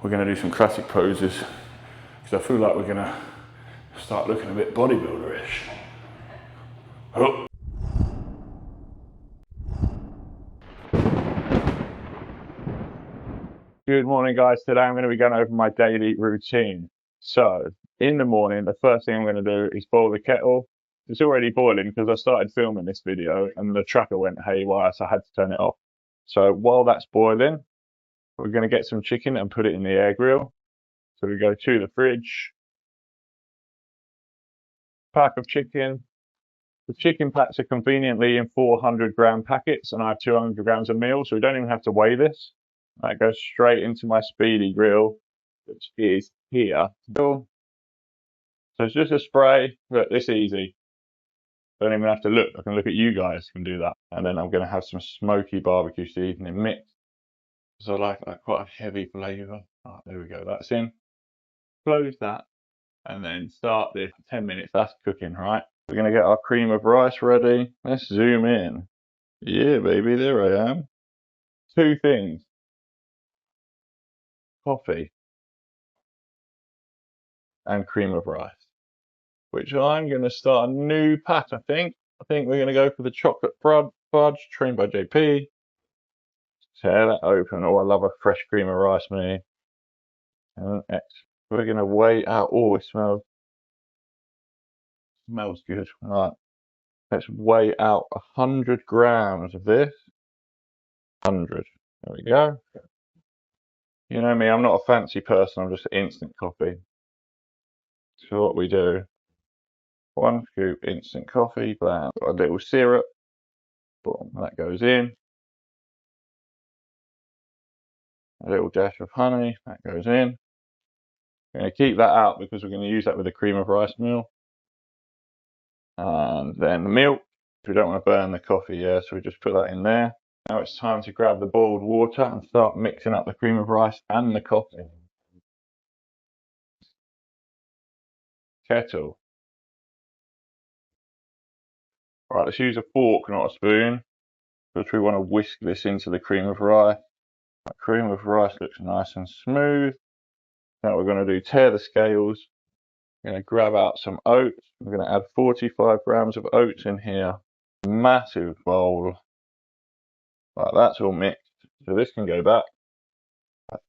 we're going to do some classic poses because I feel like we're going to start looking a bit bodybuilder-ish. Oh. Good morning, guys. Today I'm going to be going over my daily routine. So in the morning, the first thing I'm going to do is boil the kettle. It's already boiling because I started filming this video and the tracker went haywire, so I had to turn it off. So while that's boiling, we're going to get some chicken and put it in the air grill. So we go to the fridge, pack of chicken. The chicken packs are conveniently in 400-gram packets, and I have 200 grams of meal, so we don't even have to weigh this. That goes straight into my speedy grill, which is here. So it's just a spray, but it's easy. Don't even have to look. I can look at you guys can do that. And then I'm going to have some smoky barbecue seasoning mix. So I like quite a heavy flavour. Oh, there we go. That's in. Close that. And then start this 10 minutes. That's cooking, right? We're going to get our cream of rice ready. Let's zoom in. Yeah, baby, there I am. Two things. Coffee and cream of rice. Which I'm going to start a new pack, I think. I think we're going to go for the chocolate fudge, trained by JP. Tear that open. Oh, I love a fresh cream of rice, me. And we're going to weigh out. Oh, it smells good. Right. Let's weigh out 100 grams of this. 100. There we go. You know me, I'm not a fancy person. I'm just instant coffee. So what we do, 1 scoop instant coffee, bam. Got a little syrup. Boom, that goes in. A little dash of honey, that goes in. We're going to keep that out because we're going to use that with the cream of rice meal. And then the milk. We don't want to burn the coffee, yeah, so we just put that in there. Now it's time to grab the boiled water and start mixing up the cream of rice and the coffee. Kettle. Right, let's use a fork, not a spoon, because we want to whisk this into the cream of rice. That cream of rice looks nice and smooth. Now what we're going to do, tear the scales. We're going to grab out some oats. We're going to add 45 grams of oats in here. Massive bowl. Right, that's all mixed. So this can go back.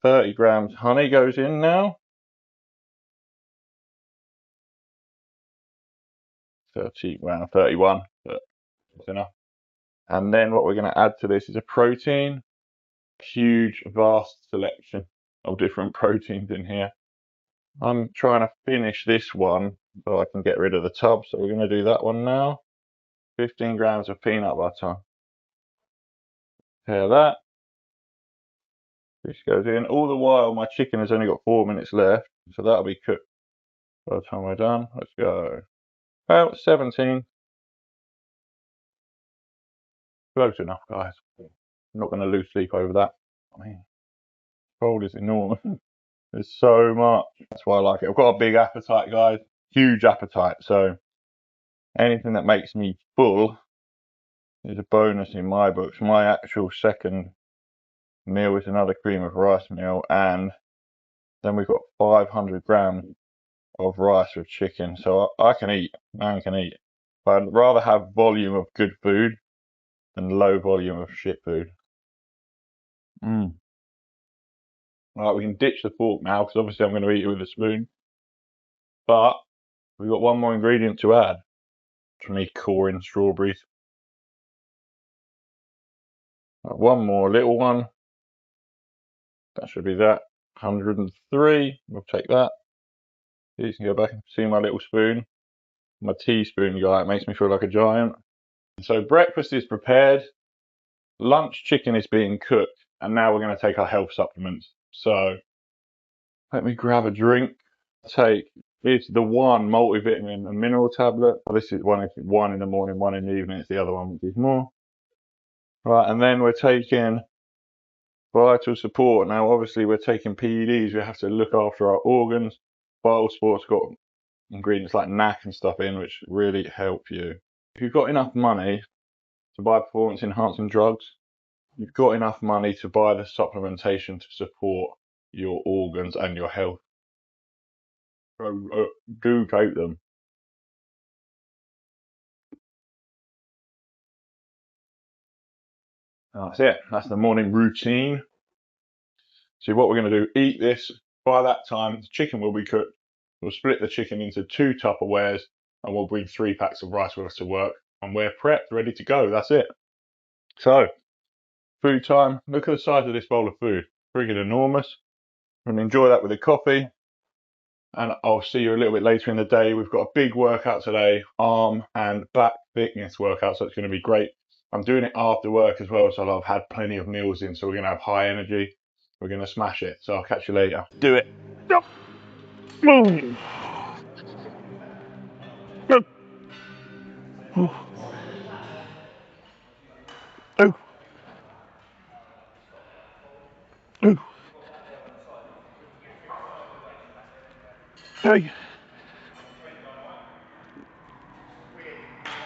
30 grams honey goes in now. 31, but it's enough. And then what we're going to add to this is a protein. Huge, vast selection of different proteins in here. I'm trying to finish this one so I can get rid of the tub. So we're going to do that one now. 15 grams of peanut butter. Pair that. This goes in. All the while, my chicken has only got 4 minutes left, so that'll be cooked by the time we're done. Let's go. About 17. Close enough, guys. I'm not going to lose sleep over that. I mean, cold is enormous. There's so much. That's why I like it. I've got a big appetite, guys. Huge appetite. So anything that makes me full is a bonus in my books. My actual second meal is another cream of rice meal, and then we've got 500 grams of rice with chicken. So I can eat. Man can eat. But I'd rather have volume of good food than low volume of shit food. Right, we can ditch the fork now because obviously I'm going to eat it with a spoon. But we've got one more ingredient to add. For me, coring strawberries. Right, one more little one. That should be that. 103. We'll take that. You can go back and see my little spoon. My teaspoon guy. It makes me feel like a giant. So breakfast is prepared. Lunch chicken is being cooked. And now we're going to take our health supplements. So let me grab a drink. It's the one multivitamin and mineral tablet. This is one in the morning, one in the evening. It's the other one, which is more. Right, and then we're taking vital support. Now, obviously, we're taking PEDs. We have to look after our organs. Vital Sport's got ingredients like NAC and stuff in, which really help you. If you've got enough money to buy performance-enhancing drugs, you've got enough money to buy the supplementation to support your organs and your health. So do take them. That's it. That's the morning routine. So what we're going to do, eat this. By that time, the chicken will be cooked. We'll split the chicken into 2 Tupperwares and we'll bring 3 packs of rice with us to work. And we're prepped, ready to go. That's it. So, food time. Look at the size of this bowl of food. Friggin' enormous. And enjoy that with a coffee. And I'll see you a little bit later in the day. We've got a big workout today, arm and back thickness workout, so it's going to be great. I'm doing it after work as well, so I've had plenty of meals in, so we're going to have high energy. We're going to smash it, so I'll catch you later. Do it. Hey.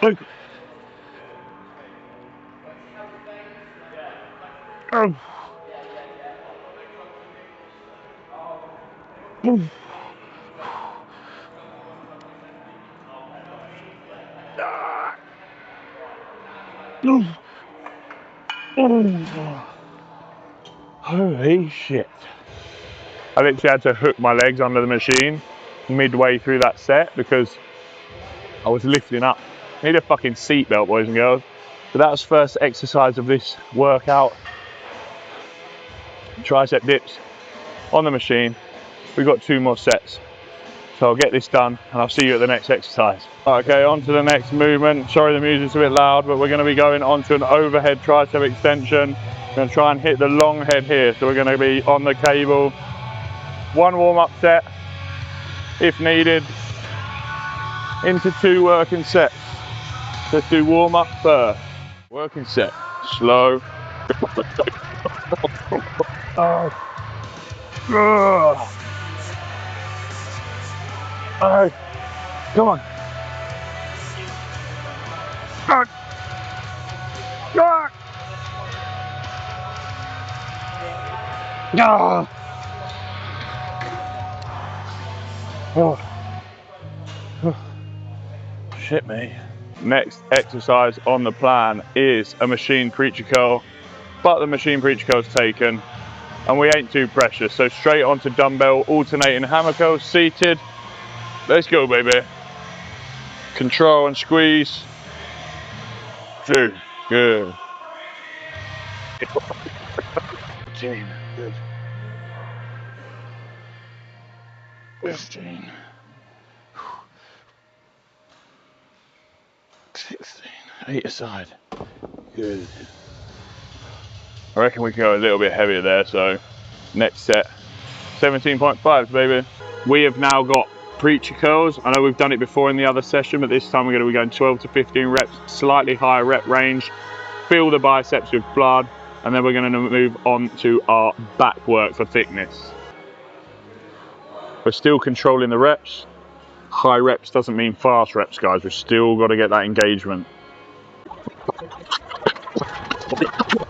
Hey. Oh. Holy shit. I literally had to hook my legs under the machine midway through that set because I was lifting up. I need a fucking seatbelt, boys and girls. So that was first exercise of this workout. Tricep dips on the machine. We've got 2 more sets. So I'll get this done and I'll see you at the next exercise. Okay, on to the next movement. Sorry the music's a bit loud, but we're going to be going on to an overhead tricep extension. We're going to try and hit the long head here. So we're going to be on the cable. 1 warm-up set, if needed, into 2 working sets. Let's do warm-up first. Working set, slow. Oh. Oh. Come on. Shit me. Next exercise on the plan is a machine preacher curl, but the machine preacher curl's taken and we ain't too precious, so straight onto dumbbell alternating hammer curls seated. Let's go, baby. Control and squeeze. 2, good. 14, good. 15, 16, 8 aside, good. I reckon we can go a little bit heavier there, so next set, 17.5s, baby. We have now got preacher curls. I know we've done it before in the other session, but this time we're going to be going 12 to 15 reps, slightly higher rep range. Fill the biceps with blood, and then we're going to move on to our back work for thickness. We're still controlling the reps. High reps doesn't mean fast reps, guys. We've still got to get that engagement.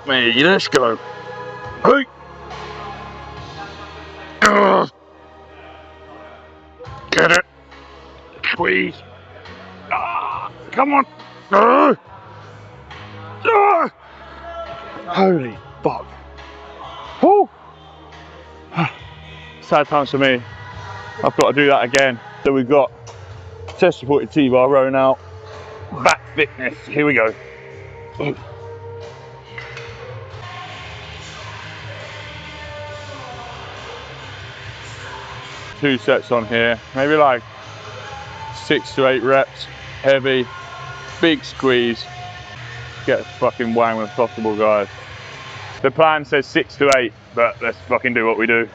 Hey, let's go. Hey. Get it. Squeeze. Come on. Holy fuck. Woo. Sad times for me. I've got to do that again. So we've got chest supported T-bar rowing out, back thickness. Here we go. 2 sets on here, maybe like 6 to 8 reps, heavy, big squeeze. Get as fucking wang as possible, guys. The plan says 6 to 8, but let's fucking do what we do.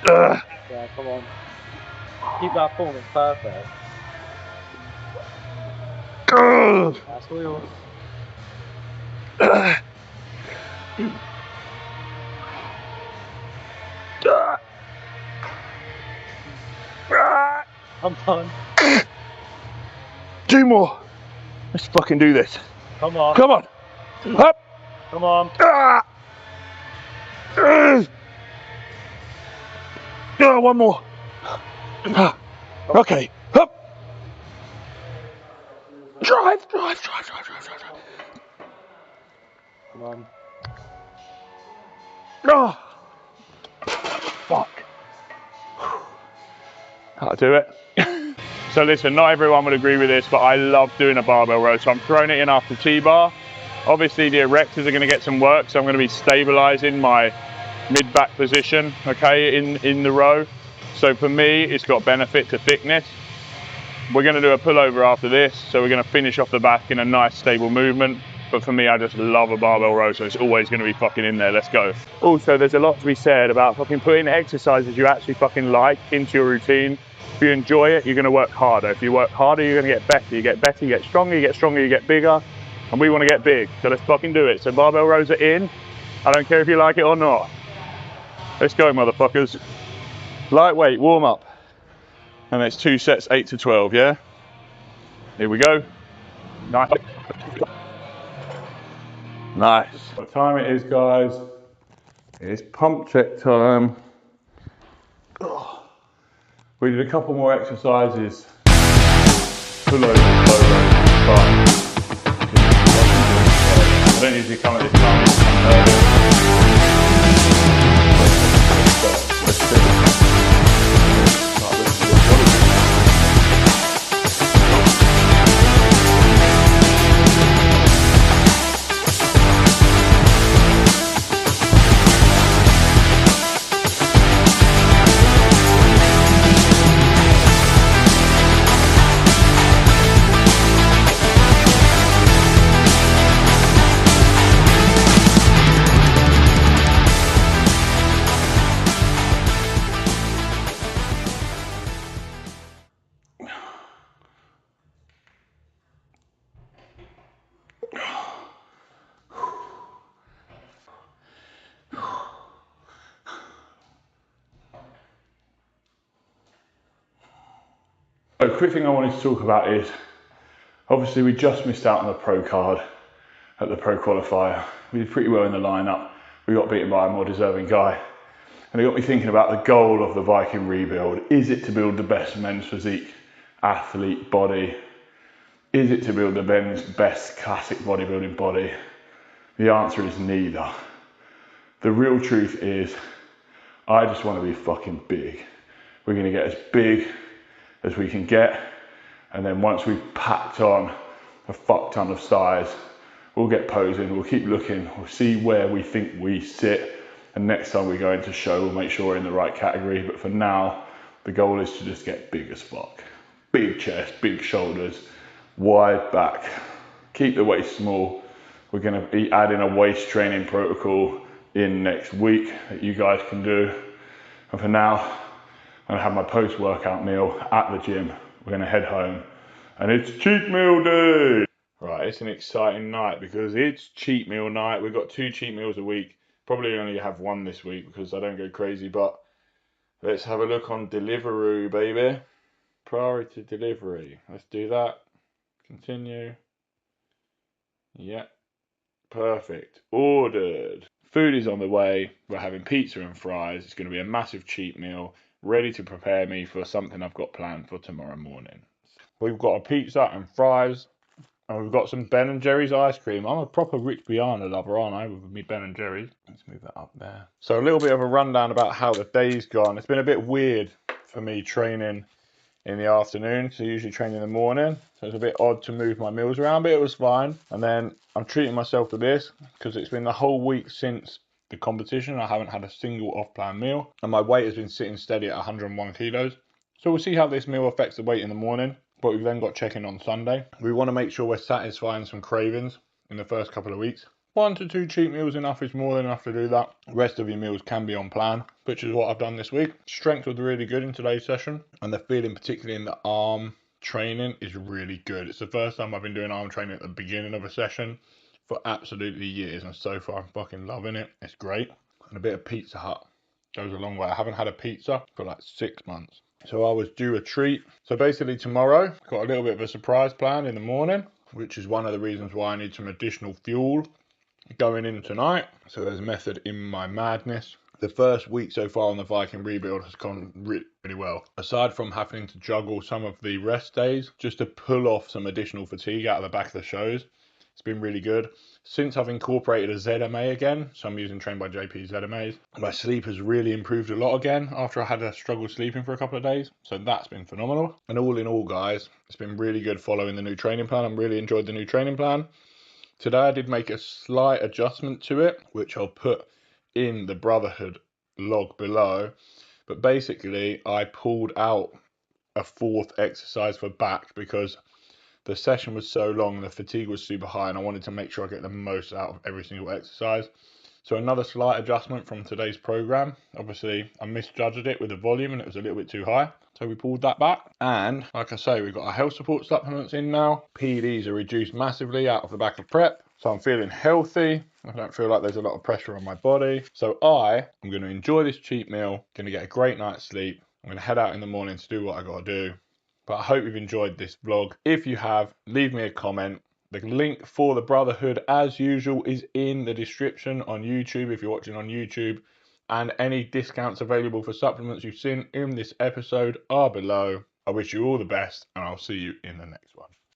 Yeah, come on. Keep that form, it's perfect. Last wheel. I'm done. 2 more. Let's fucking do this. Come on. Come on. Up. Come on. Oh, 1 more. Okay. Up. Drive. Come on. Oh. Fuck. That'll do it. So listen, not everyone would agree with this, but I love doing a barbell row. So I'm throwing it in after T-bar. Obviously the erectors are going to get some work, so I'm going to be stabilizing my mid-back position, okay, in the row. So for me, it's got benefit to thickness. We're going to do a pullover after this, so we're going to finish off the back in a nice stable movement. But for me, I just love a barbell row, so it's always going to be fucking in there. Let's go. Also, there's a lot to be said about fucking putting exercises you actually fucking like into your routine. If you enjoy it, you're going to work harder. If you work harder, you're going to get better. You get better, you get stronger, you get stronger, you get bigger. And we want to get big, so let's fucking do it. So barbell rows are in. I don't care if you like it or not. Let's go, motherfuckers. Lightweight, warm up. And it's 2 sets, 8 to 12, yeah? Here we go. Nice. Nice. What time it is, guys? It's pump check time. We did a couple more exercises. Pull over, fine. I don't usually come at this time. Let's do it. So, quick thing I wanted to talk about is, obviously we just missed out on the pro card at the pro qualifier. We did pretty well in the lineup. We got beaten by a more deserving guy. And it got me thinking about the goal of the Viking rebuild. Is it to build the best men's physique athlete body? Is it to build the men's best classic bodybuilding body? The answer is neither. The real truth is, I just want to be fucking big. We're going to get as big as we can get, and then once we've packed on a fuck ton of size, we'll get posing, we'll keep looking, we'll see where we think we sit, and next time we go into show, we'll make sure we're in the right category. But for now, the goal is to just get big as fuck. Big chest, big shoulders, wide back, keep the waist small. We're going to be adding a waist training protocol in next week that you guys can do. And for now, I'm going to have my post-workout meal at the gym. We're going to head home, and it's cheat meal day. Right, it's an exciting night because it's cheat meal night. We've got 2 cheat meals a week. Probably only have 1 this week because I don't go crazy, but let's have a look on Deliveroo, baby. Priority delivery. Let's do that. Continue. Yeah. Perfect. Ordered. Food is on the way. We're having pizza and fries. It's going to be a massive cheat meal, ready to prepare me for something I've got planned for tomorrow morning. We've got a pizza and fries, and we've got some Ben & Jerry's ice cream. I'm a proper Rich Brianna lover, aren't I, with me Ben & Jerry's. Let's move that up there. So a little bit of a rundown about how the day's gone. It's been a bit weird for me training in the afternoon, so I usually train in the morning, so it's a bit odd to move my meals around, but it was fine. And then I'm treating myself to this because it's been the whole week since the competition. I haven't had a single off-plan meal, and my weight has been sitting steady at 101 kilos. So we'll see how this meal affects the weight in the morning, but we've then got check-in on Sunday. We want to make sure we're satisfying some cravings in the first couple of weeks. 1 to 2 cheat meals enough is more than enough to do that. The rest of your meals can be on plan, which is what I've done this week. Strength was really good in today's session, and the feeling particularly in the arm training is really good. It's the first time I've been doing arm training at the beginning of a session for absolutely years, and so far I'm fucking loving it. It's great. And a bit of Pizza Hut goes a long way. I haven't had a pizza for like 6 months. So I was due a treat. So basically tomorrow, got a little bit of a surprise plan in the morning, which is one of the reasons why I need some additional fuel going in tonight. So there's method in my madness. The first week so far on the Viking rebuild has gone really, really well. Aside from having to juggle some of the rest days, just to pull off some additional fatigue out of the back of the shows, it's been really good. Since I've incorporated a ZMA again, so I'm using Trained by JP ZMAs, my sleep has really improved a lot again after I had a struggle sleeping for a couple of days. So that's been phenomenal. And all in all, guys, it's been really good following the new training plan. I'm really enjoyed the new training plan. Today I did make a slight adjustment to it, which I'll put in the Brotherhood log below. But basically, I pulled out a 4th exercise for back because the session was so long and the fatigue was super high, and I wanted to make sure I get the most out of every single exercise. So another slight adjustment from today's program. Obviously, I misjudged it with the volume and it was a little bit too high. So we pulled that back. And like I say, we've got our health support supplements in now. PEDs are reduced massively out of the back of prep. So I'm feeling healthy. I don't feel like there's a lot of pressure on my body. So I am going to enjoy this cheat meal, going to get a great night's sleep. I'm going to head out in the morning to do what I got to do. But I hope you've enjoyed this vlog. If you have, leave me a comment. The link for the Brotherhood, as usual, is in the description on YouTube if you're watching on YouTube. And any discounts available for supplements you've seen in this episode are below. I wish you all the best, and I'll see you in the next one.